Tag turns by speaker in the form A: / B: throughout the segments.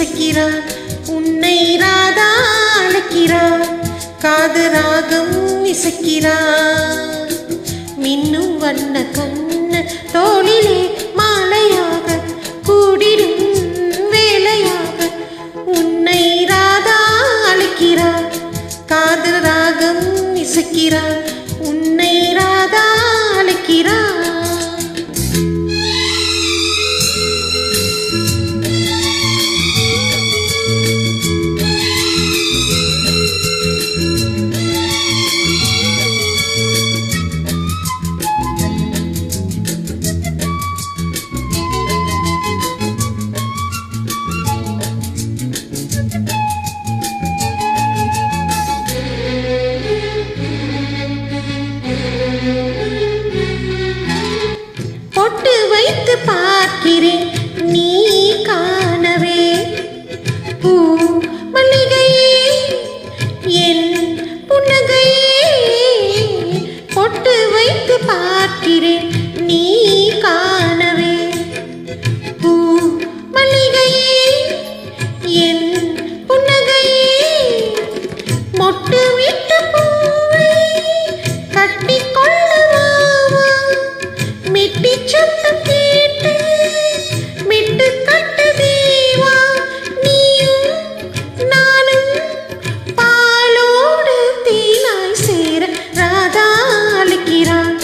A: இசைக்கிறார், உன்னை ராதா அழைக்கிறார், காது ராகம் இசைக்கிறார். மின்னும் வண்ண கண்ண தோளிலே மாலையாக கூடிடும் வேலையாக உன்னை ராதா அழைக்கிறார், காது ராகம் இசைக்கிறார், உன்னை ராதா அழைக்கிறார். பொட்டு வைத்து பார்க்கிறேன் நீ காணவே, பூ மல்லிகையே என் புன்னகையே. பொட்டு வைத்து பார்க்கிறேன் நீ காணவே, பூ மல்லிகையே என் புன்னகையே. மொட்டு விட்டு பூவை கட்டிக்கொள்ளவா, மிட்டி சத்தம் கேட்டு மிட்டு கட்டு தேவா. நீயும் நானும் பாலோடு தேனாய் சேர ராதா அழைக்கிறான்,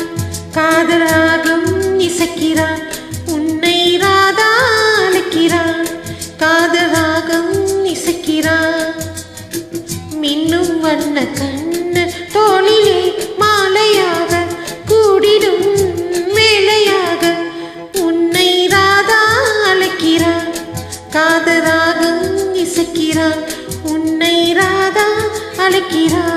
A: காதல் ராகம் இசைக்கிறான், உன்னை ராதா அழைக்கிறான், காதல் ராகம் இசைக்கிறான். மின்னும் வண்ண கண்ண தோளிலே மாலையாக கூடிடும் வேலையாக உன்னை ராதா அழைக்கிறான், காது ராகம் இசைக்கிறான், உன்னை ராதா அழைக்கிறான்.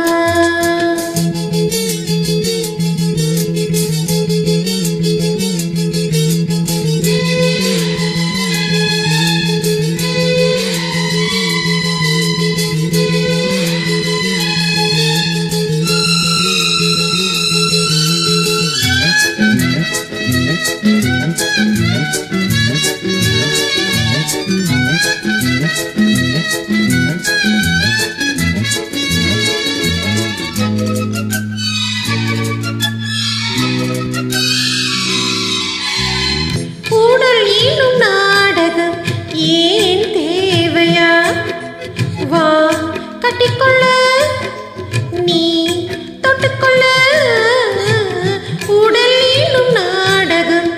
A: உடல் ஈனும் நாடகம் ஏன் தேவையா, வா கட்டிக்கொள்ள நீ தொட்டுக்கொள்ள. உடல் ஈனும் நாடகம்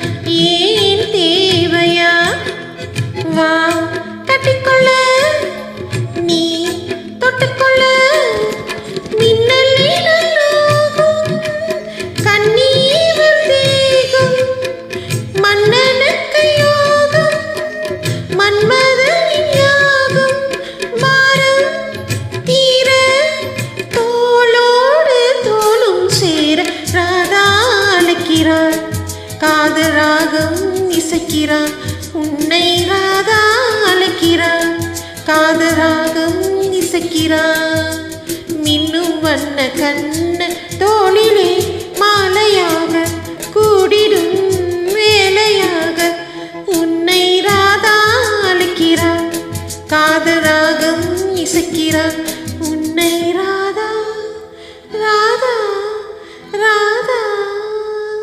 A: ஏன் தேவையா, வா கட்டிக்கொள்ள நீ தொட்டுக்கொள்ள. மின்னல் நீடலோகும் கண்ணீர் தேகம் மன்னனுக்கு யோகம் மன்மதனின் யாகம். மாறம் தீர தோளோடு தோளும் சேர ராதா அழைக்கிறான், காது ராகம் இசைக்கிறான், உன்னை ராதா அழைக்கிறான், காது ராகம் இசைக்கிறான். மின்னும் வண்ண கண்ண தோளிலே மாலையாக கூடிடும் வேலையாக உன்னை ராதா அழைக்கிறான், காது ராகம் இசைக்கிறான்,